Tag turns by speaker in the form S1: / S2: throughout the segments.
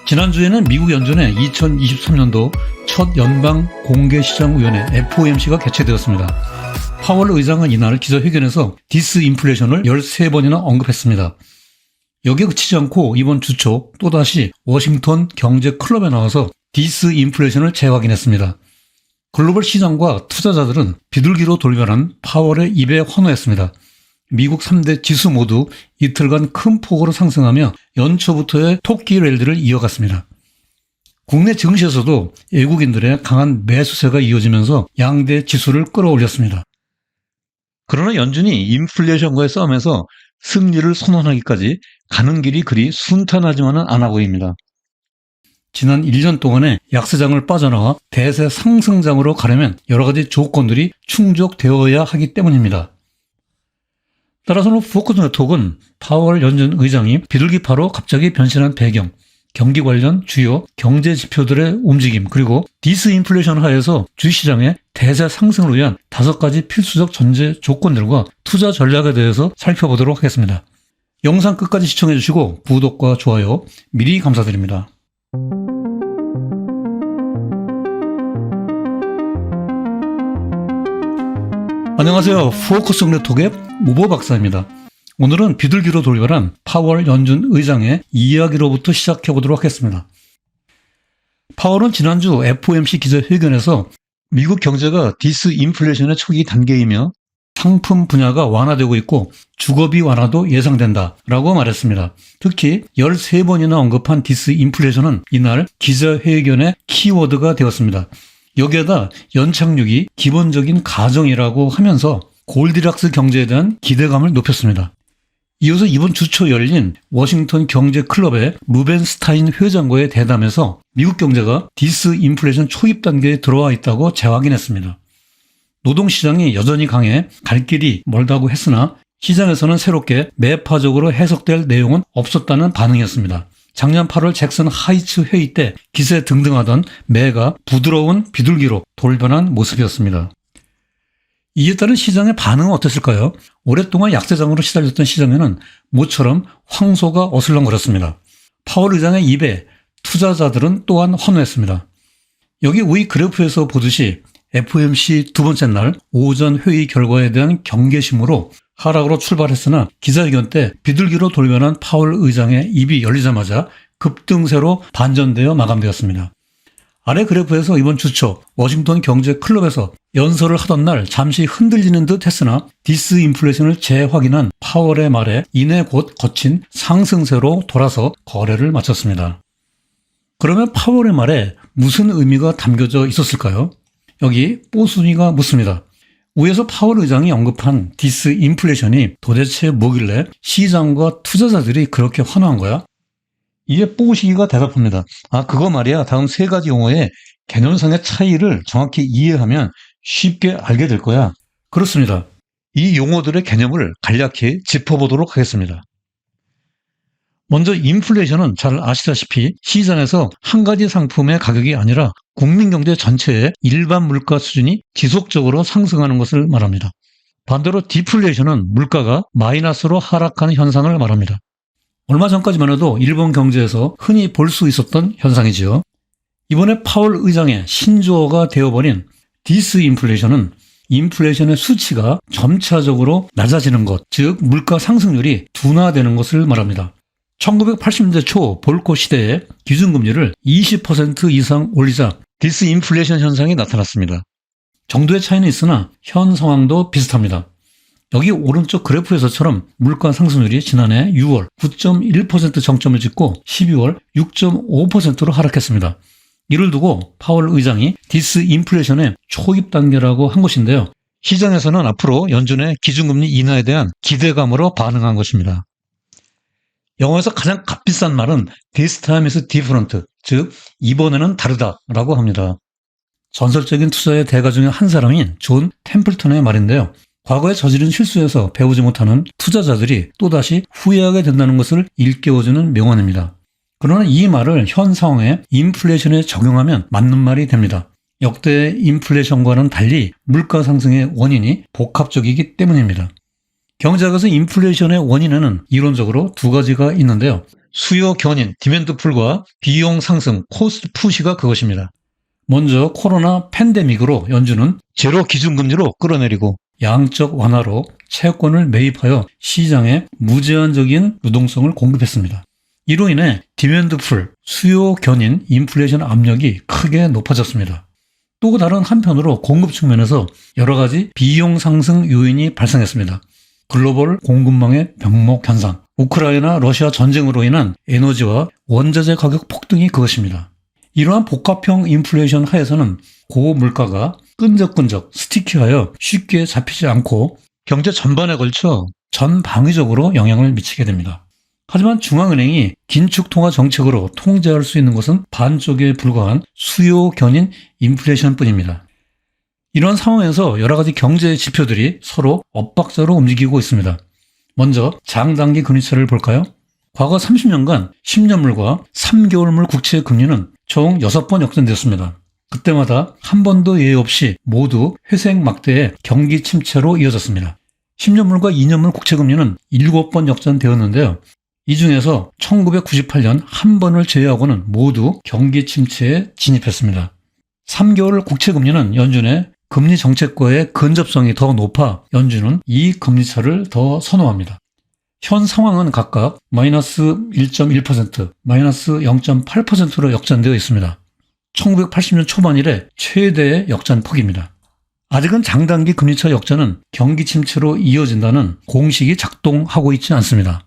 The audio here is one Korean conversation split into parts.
S1: 지난주에는 미국 연준의 2023년도 첫 연방공개시장위원회 FOMC가 개최되었습니다. 파월 의장은 이날 기자회견에서 디스인플레이션을 13번이나 언급했습니다. 여기에 그치지 않고 이번 주 초 또다시 워싱턴 경제클럽에 나와서 디스인플레이션을 재확인했습니다. 글로벌 시장과 투자자들은 비둘기로 돌변한 파월의 입에 환호했습니다. 미국 3대 지수 모두 이틀간 큰 폭으로 상승하며 연초부터의 토끼 랠리를 이어갔습니다. 국내 증시에서도 외국인들의 강한 매수세가 이어지면서 양대 지수를 끌어올렸습니다. 그러나 연준이 인플레이션과의 싸움에서 승리를 선언하기까지 가는 길이 그리 순탄하지만은 않아 보입니다. 지난 1년 동안의 약세장을 빠져나와 대세 상승장으로 가려면 여러 가지 조건들이 충족되어야 하기 때문입니다. 따라서는 포커스 네트워크는 파월 연준 의장이 비둘기파로 갑자기 변신한 배경, 경기 관련 주요 경제 지표들의 움직임, 그리고 디스인플레이션 하에서 주시장의 대세 상승을 위한 5가지 필수적 전제 조건들과 투자 전략에 대해서 살펴보도록 하겠습니다. 영상 끝까지 시청해 주시고 구독과 좋아요 미리 감사드립니다. 안녕하세요. 포커스 네트워크의 무보 박사입니다. 오늘은 비둘기로 돌변한 파월 연준 의장의 이야기로부터 시작해 보도록 하겠습니다. 파월은 지난주 FOMC 기자회견에서 미국 경제가 디스인플레이션의 초기 단계이며 상품 분야가 완화되고 있고 주거비 완화도 예상된다라고 말했습니다. 특히 13번이나 언급한 디스인플레이션은 이날 기자회견의 키워드가 되었습니다. 여기에다 연착륙이 기본적인 가정이라고 하면서 골디락스 경제에 대한 기대감을 높였습니다. 이어서 이번 주 초 열린 워싱턴 경제클럽의 루벤스타인 회장과의 대담에서 미국 경제가 디스인플레이션 초입 단계에 들어와 있다고 재확인했습니다. 노동시장이 여전히 강해 갈 길이 멀다고 했으나 시장에서는 새롭게 매파적으로 해석될 내용은 없었다는 반응이었습니다. 작년 8월 잭슨 하이츠 회의 때 기세 등등하던 매가 부드러운 비둘기로 돌변한 모습이었습니다. 이에 따른 시장의 반응은 어땠을까요? 오랫동안 약세장으로 시달렸던 시장에는 모처럼 황소가 어슬렁거렸습니다. 파월 의장의 입에 투자자들은 또한 환호했습니다. 여기 위 그래프에서 보듯이 FOMC 두 번째 날 오전 회의 결과에 대한 경계심으로 하락으로 출발했으나 기자회견 때 비둘기로 돌변한 파월 의장의 입이 열리자마자 급등세로 반전되어 마감되었습니다. 아래 그래프에서 이번 주 초 워싱턴 경제클럽에서 연설을 하던 날 잠시 흔들리는 듯 했으나 디스인플레이션을 재확인한 파월의 말에 이내 곧 거친 상승세로 돌아서 거래를 마쳤습니다. 그러면 파월의 말에 무슨 의미가 담겨져 있었을까요? 여기 뽀순이가 묻습니다. 위에서 파월 의장이 언급한 디스인플레이션이 도대체 뭐길래 시장과 투자자들이 그렇게 환호한 거야? 이에 뽀시기가 대답합니다. 그거 말이야. 다음 3가지 용어의 개념상의 차이를 정확히 이해하면 쉽게 알게 될 거야. 그렇습니다. 이 용어들의 개념을 간략히 짚어보도록 하겠습니다. 먼저 인플레이션은 잘 아시다시피 시장에서 한 가지 상품의 가격이 아니라 국민 경제 전체의 일반 물가 수준이 지속적으로 상승하는 것을 말합니다. 반대로 디플레이션은 물가가 마이너스로 하락하는 현상을 말합니다. 얼마 전까지만 해도 일본 경제에서 흔히 볼 수 있었던 현상이지요. 이번에 파월 의장의 신조어가 되어버린 디스인플레이션은 인플레이션의 수치가 점차적으로 낮아지는 것, 즉 물가 상승률이 둔화되는 것을 말합니다. 1980년대 초 볼코 시대에 기준금리를 20% 이상 올리자 디스인플레이션 현상이 나타났습니다. 정도의 차이는 있으나 현 상황도 비슷합니다. 여기 오른쪽 그래프에서처럼 물가 상승률이 지난해 6월 9.1% 정점을 찍고 12월 6.5%로 하락했습니다. 이를 두고 파월 의장이 디스인플레이션의 초입 단계라고 한 것인데요. 시장에서는 앞으로 연준의 기준금리 인하에 대한 기대감으로 반응한 것입니다. 영어에서 가장 값비싼 말은 This time is different, 즉 이번에는 다르다라고 합니다. 전설적인 투자의 대가 중에 한 사람인 존 템플턴의 말인데요. 과거에 저지른 실수에서 배우지 못하는 투자자들이 또다시 후회하게 된다는 것을 일깨워주는 명언입니다. 그러나 이 말을 현 상황에 인플레이션에 적용하면 맞는 말이 됩니다. 역대 인플레이션과는 달리 물가 상승의 원인이 복합적이기 때문입니다. 경제학에서 인플레이션의 원인에는 이론적으로 2가지가 있는데요. 수요 견인, 디맨드 풀과 비용 상승, 코스트 푸시가 그것입니다. 먼저 코로나 팬데믹으로 연준은 제로 기준금리로 끌어내리고 양적 완화로 채권을 매입하여 시장에 무제한적인 유동성을 공급했습니다. 이로 인해 디맨드 풀, 수요 견인, 인플레이션 압력이 크게 높아졌습니다. 또 다른 한편으로 공급 측면에서 여러 가지 비용 상승 요인이 발생했습니다. 글로벌 공급망의 병목 현상, 우크라이나 러시아 전쟁으로 인한 에너지와 원자재 가격 폭등이 그것입니다. 이러한 복합형 인플레이션 하에서는 고물가가 끈적끈적 스티키하여 쉽게 잡히지 않고 경제 전반에 걸쳐 전방위적으로 영향을 미치게 됩니다. 하지만 중앙은행이 긴축 통화 정책으로 통제할 수 있는 것은 반쪽에 불과한 수요 견인 인플레이션뿐입니다. 이런 상황에서 여러 가지 경제 지표들이 서로 엇박자로 움직이고 있습니다. 먼저 장단기 금리차를 볼까요? 과거 30년간 10년물과 3개월물 국채 금리는 총 6번 역전되었습니다. 그때마다 한 번도 예외 없이 모두 회색 막대의 경기 침체로 이어졌습니다. 10년물과 2년물 국채 금리는 7번 역전되었는데요. 이 중에서 1998년 한 번을 제외하고는 모두 경기 침체에 진입했습니다. 3개월 국채 금리는 연준의 금리 정책과의 근접성이 더 높아 연준은 이 금리차를 더 선호합니다. 현 상황은 각각 마이너스 1.1%, 마이너스 0.8%로 역전되어 있습니다. 1980년 초반 이래 최대의 역전폭입니다. 아직은 장단기 금리차 역전은 경기 침체로 이어진다는 공식이 작동하고 있지 않습니다.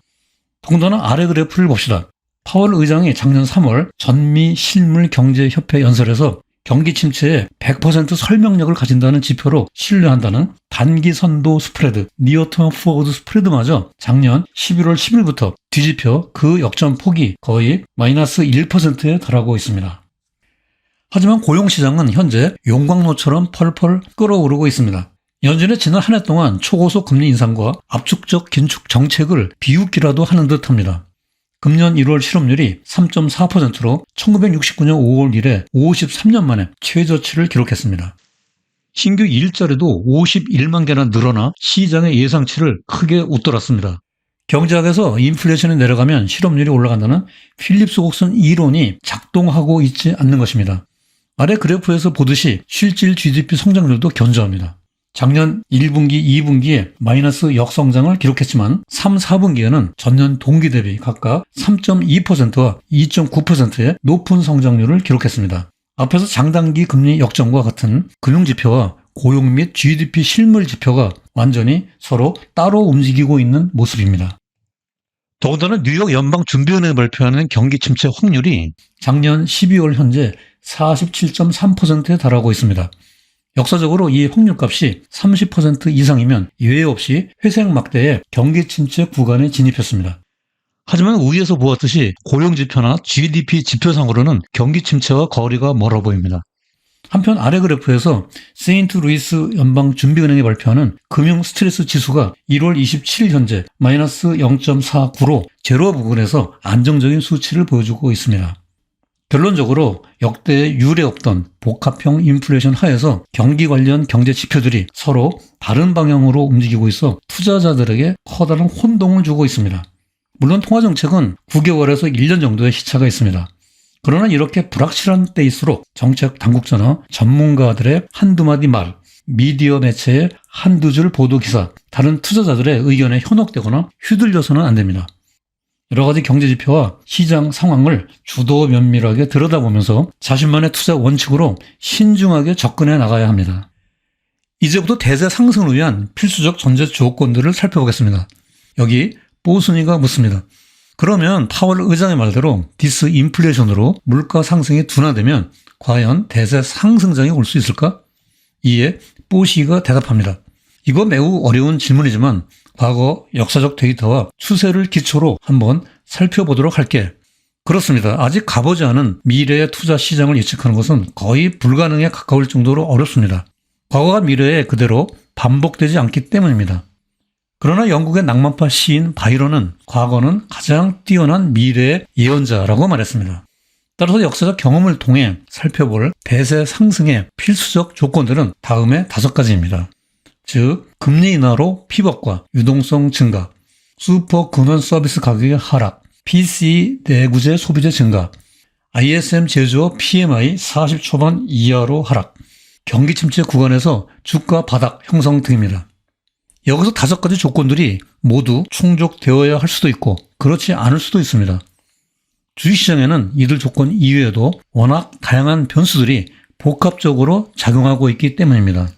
S1: 더군다나 아래 그래프를 봅시다. 파월 의장이 작년 3월 전미 실물 경제협회 연설에서 경기 침체에 100% 설명력을 가진다는 지표로 신뢰한다는 단기 선도 스프레드, 니어텀 포워드 스프레드마저 작년 11월 10일부터 뒤집혀 그 역전폭이 거의 마이너스 1%에 달하고 있습니다. 하지만 고용시장은 현재 용광로처럼 펄펄 끓어오르고 있습니다. 연준의 지난 한 해 동안 초고속 금리 인상과 압축적 긴축 정책을 비웃기라도 하는 듯합니다. 금년 1월 실업률이 3.4%로 1969년 5월 이래 53년 만에 최저치를 기록했습니다. 신규 일자리도 51만 개나 늘어나 시장의 예상치를 크게 웃돌았습니다. 경제학에서 인플레이션이 내려가면 실업률이 올라간다는 필립스 곡선 이론이 작동하고 있지 않는 것입니다. 아래 그래프에서 보듯이 실질 GDP 성장률도 견조합니다. 작년 1분기, 2분기에 마이너스 역성장을 기록했지만 3, 4분기에는 전년 동기 대비 각각 3.2%와 2.9%의 높은 성장률을 기록했습니다. 앞에서 장단기 금리 역전과 같은 금융지표와 고용 및 GDP 실물 지표가 완전히 서로 따로 움직이고 있는 모습입니다. 더군다나 뉴욕 연방준비원회가 발표하는 경기 침체 확률이 작년 12월 현재 47.3%에 달하고 있습니다. 역사적으로 이 확률값이 30% 이상이면 예외 없이 회색 막대의 경기 침체 구간에 진입했습니다. 하지만 위에서 보았듯이 고용지표나 GDP 지표상으로는 경기 침체와 거리가 멀어 보입니다. 한편 아래 그래프에서 세인트루이스 연방준비은행이 발표하는 금융 스트레스 지수가 1월 27일 현재 마이너스 0.49로 제로 부근에서 안정적인 수치를 보여주고 있습니다. 결론적으로 역대 유례 없던 복합형 인플레이션 하에서 경기 관련 경제 지표들이 서로 다른 방향으로 움직이고 있어 투자자들에게 커다란 혼동을 주고 있습니다. 물론 통화정책은 9개월에서 1년 정도의 시차가 있습니다. 그러나 이렇게 불확실한 때일수록 정책 당국자나 전문가들의 한두 마디 말, 미디어 매체의 한두 줄 보도 기사, 다른 투자자들의 의견에 현혹되거나 휘둘려서는 안 됩니다. 여러 가지 경제지표와 시장 상황을 주도 면밀하게 들여다보면서 자신만의 투자 원칙으로 신중하게 접근해 나가야 합니다. 이제부터 대세 상승을 위한 필수적 전제 조건들을 살펴보겠습니다. 여기 뽀순이가 묻습니다. 그러면 파월 의장의 말대로 디스인플레이션으로 물가 상승이 둔화되면 과연 대세 상승장이 올 수 있을까? 이에 뽀시가 대답합니다. 이거 매우 어려운 질문이지만 과거 역사적 데이터와 추세를 기초로 한번 살펴보도록 할게. 그렇습니다. 아직 가보지 않은 미래의 투자 시장을 예측하는 것은 거의 불가능에 가까울 정도로 어렵습니다. 과거가 미래에 그대로 반복되지 않기 때문입니다. 그러나 영국의 낭만파 시인 바이런은 과거는 가장 뛰어난 미래의 예언자라고 말했습니다. 따라서 역사적 경험을 통해 살펴볼 대세 상승의 필수적 조건들은 다음의 5가지입니다. 즉, 금리 인하로 피벗과 유동성 증가, 슈퍼 근원 서비스 가격의 하락, PC 내구재 소비재 증가, ISM 제조업 PMI 40 초반 이하로 하락, 경기 침체 구간에서 주가 바닥 형성 등입니다. 여기서 5가지 조건들이 모두 충족되어야 할 수도 있고 그렇지 않을 수도 있습니다. 주식시장에는 이들 조건 이외에도 워낙 다양한 변수들이 복합적으로 작용하고 있기 때문입니다.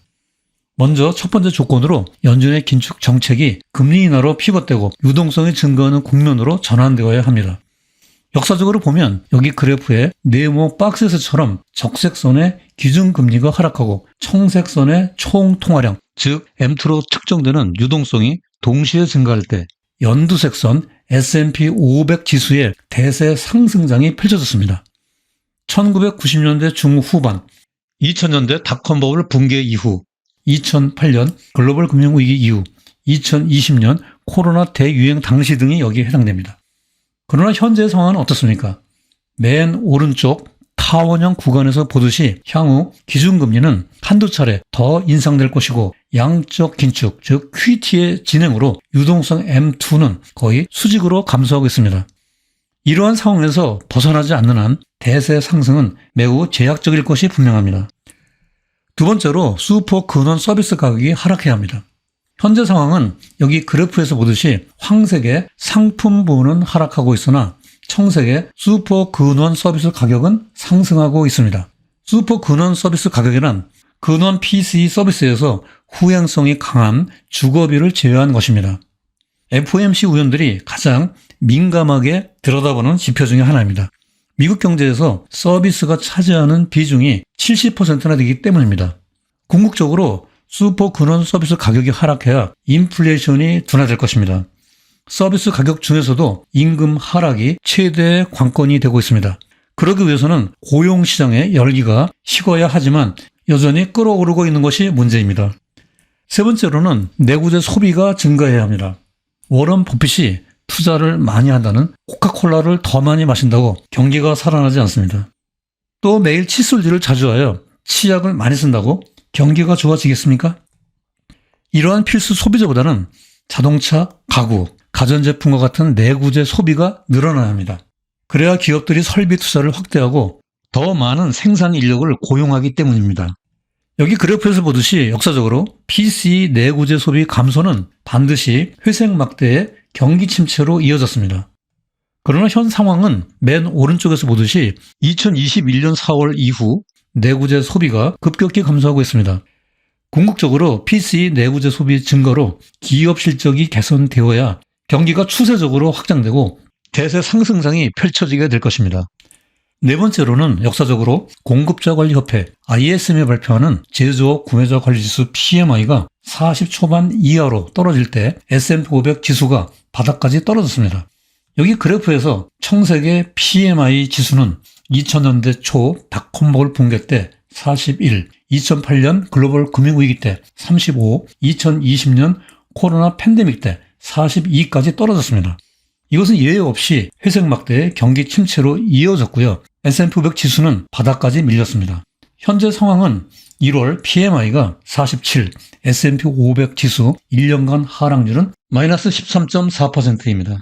S1: 먼저 첫 번째 조건으로 연준의 긴축 정책이 금리 인하로 피벗되고 유동성이 증가하는 국면으로 전환되어야 합니다. 역사적으로 보면 여기 그래프에 네모 박스에서처럼 적색선의 기준금리가 하락하고 청색선의 총통화량, 즉 M2로 측정되는 유동성이 동시에 증가할 때 연두색선 S&P 500 지수의 대세 상승장이 펼쳐졌습니다. 1990년대 중후반, 2000년대 닷컴 버블 붕괴 이후, 2008년 글로벌 금융위기 이후, 2020년 코로나 대유행 당시 등이 여기에 해당됩니다. 그러나 현재의 상황은 어떻습니까? 맨 오른쪽 타원형 구간에서 보듯이 향후 기준금리는 한두 차례 더 인상될 것이고 양적 긴축, 즉 QT의 진행으로 유동성 M2는 거의 수직으로 감소하고 있습니다. 이러한 상황에서 벗어나지 않는 한 대세 상승은 매우 제약적일 것이 분명합니다. 두 번째로 슈퍼 근원 서비스 가격이 하락해야 합니다. 현재 상황은 여기 그래프에서 보듯이 황색의 상품 부분은 하락하고 있으나 청색의 슈퍼 근원 서비스 가격은 상승하고 있습니다. 슈퍼 근원 서비스 가격이란 근원 PC 서비스에서 후행성이 강한 주거비를 제외한 것입니다. FOMC 위원들이 가장 민감하게 들여다보는 지표 중에 하나입니다. 미국 경제에서 서비스가 차지하는 비중이 70%나 되기 때문입니다. 궁극적으로 슈퍼 근원 서비스 가격이 하락해야 인플레이션이 둔화될 것입니다. 서비스 가격 중에서도 임금 하락이 최대의 관건이 되고 있습니다. 그러기 위해서는 고용시장의 열기가 식어야 하지만 여전히 끌어오르고 있는 것이 문제입니다. 세 번째로는 내구재 소비가 증가해야 합니다. 워런 버핏이 투자를 많이 한다는 코카콜라를 더 많이 마신다고 경기가 살아나지 않습니다. 또 매일 칫솔질을 자주 하여 치약을 많이 쓴다고 경기가 좋아지겠습니까? 이러한 필수 소비재보다는 자동차, 가구, 가전제품과 같은 내구재 소비가 늘어나야 합니다. 그래야 기업들이 설비 투자를 확대하고 더 많은 생산 인력을 고용하기 때문입니다. 여기 그래프에서 보듯이 역사적으로 PC 내구재 소비 감소는 반드시 회색 막대의 경기 침체로 이어졌습니다. 그러나 현 상황은 맨 오른쪽에서 보듯이 2021년 4월 이후 내구재 소비가 급격히 감소하고 있습니다. 궁극적으로 PC 내구재 소비 증가로 기업 실적이 개선되어야 경기가 추세적으로 확장되고 대세 상승장이 펼쳐지게 될 것입니다. 네 번째로는 역사적으로 공급자관리협회 ISM이 발표하는 제조업 구매자 관리지수 PMI가 40 초반 이하로 떨어질 때 S&P 500 지수가 바닥까지 떨어졌습니다. 여기 그래프에서 청색의 PMI 지수는 2000년대 초 닷컴버블 붕괴 때 41, 2008년 글로벌 금융위기 때 35, 2020년 코로나 팬데믹 때 42까지 떨어졌습니다. 이것은 예외 없이 회색 막대의 경기 침체로 이어졌고요. S&P 500 지수는 바닥까지 밀렸습니다. 현재 상황은 1월 PMI가 47, S&P 500 지수 1년간 하락률은 마이너스 13.4%입니다.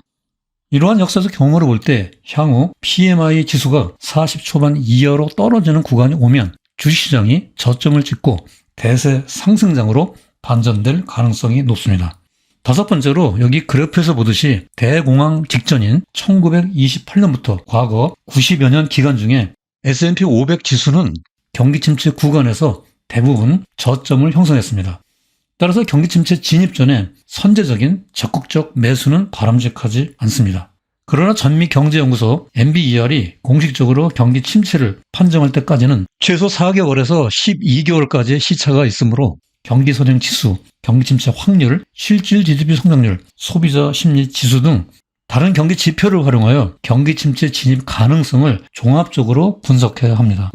S1: 이러한 역사적 경험으로 볼 때 향후 PMI 지수가 40 초반 이하로 떨어지는 구간이 오면 주식시장이 저점을 찍고 대세 상승장으로 반전될 가능성이 높습니다. 다섯 번째로 여기 그래프에서 보듯이 대공황 직전인 1928년부터 과거 90여 년 기간 중에 S&P 500 지수는 경기 침체 구간에서 대부분 저점을 형성했습니다. 따라서 경기 침체 진입 전에 선제적인 적극적 매수는 바람직하지 않습니다. 그러나 전미경제연구소 NBER이 공식적으로 경기 침체를 판정할 때까지는 최소 4개월에서 12개월까지의 시차가 있으므로 경기 선행 지수, 경기 침체 확률, 실질 GDP 성장률, 소비자 심리 지수 등 다른 경기 지표를 활용하여 경기 침체 진입 가능성을 종합적으로 분석해야 합니다.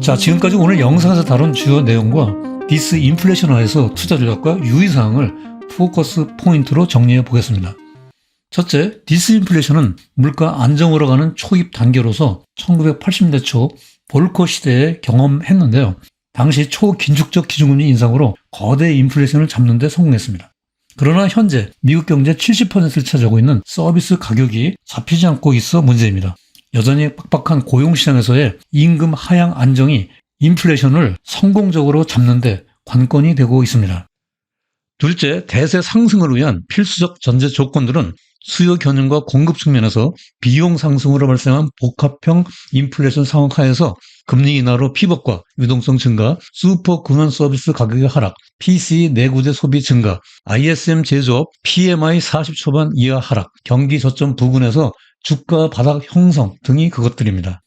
S1: 자, 지금까지 오늘 영상에서 다룬 주요 내용과 디스인플레이션화에서 투자 전략과 유의사항을 포커스 포인트로 정리해 보겠습니다. 첫째, 디스인플레이션은 물가 안정으로 가는 초입 단계로서 1980년대 초 볼커 시대에 경험했는데요. 당시 초긴축적 기준금리 인상으로 거대 인플레이션을 잡는 데 성공했습니다. 그러나 현재 미국 경제 70%를 차지하고 있는 서비스 가격이 잡히지 않고 있어 문제입니다. 여전히 빡빡한 고용시장에서의 임금 하향 안정이 인플레이션을 성공적으로 잡는 데 관건이 되고 있습니다. 둘째, 대세 상승을 위한 필수적 전제 조건들은 수요 견인과 공급 측면에서 비용 상승으로 발생한 복합형 인플레이션 상황 하에서 금리 인하로 피벗과 유동성 증가, 슈퍼 금융 서비스 가격의 하락, PC 내구재 소비 증가, ISM 제조업 PMI 40 초반 이하 하락, 경기 저점 부근에서 주가 바닥 형성 등이 그것들입니다.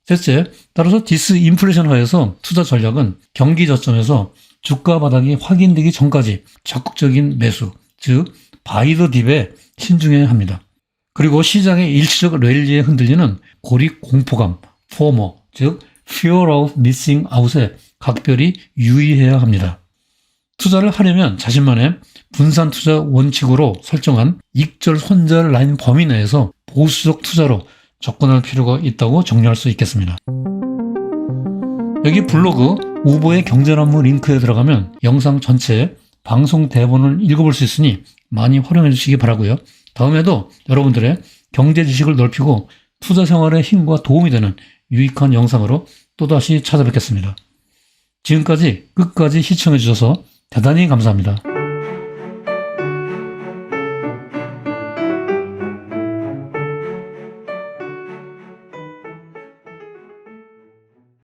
S1: 셋째, 따라서 디스인플레이션 하에서 투자 전략은 경기 저점에서 주가 바닥이 확인되기 전까지 적극적인 매수, 즉 바이 더 딥에 신중해야 합니다. 그리고 시장의 일시적 랠리에 흔들리는 고립 공포감, 포모, 즉 fear of missing out에 각별히 유의해야 합니다. 투자를 하려면 자신만의 분산 투자 원칙으로 설정한 익절 손절 라인 범위 내에서 보수적 투자로 접근할 필요가 있다고 정리할 수 있겠습니다. 여기 블로그 우보의 경제란문 링크에 들어가면 영상 전체 방송 대본을 읽어볼 수 있으니 많이 활용해 주시기 바라고요. 다음에도 여러분들의 경제 지식을 넓히고 투자 생활의 힘과 도움이 되는 유익한 영상으로 또다시 찾아뵙겠습니다. 지금까지 끝까지 시청해 주셔서 대단히 감사합니다.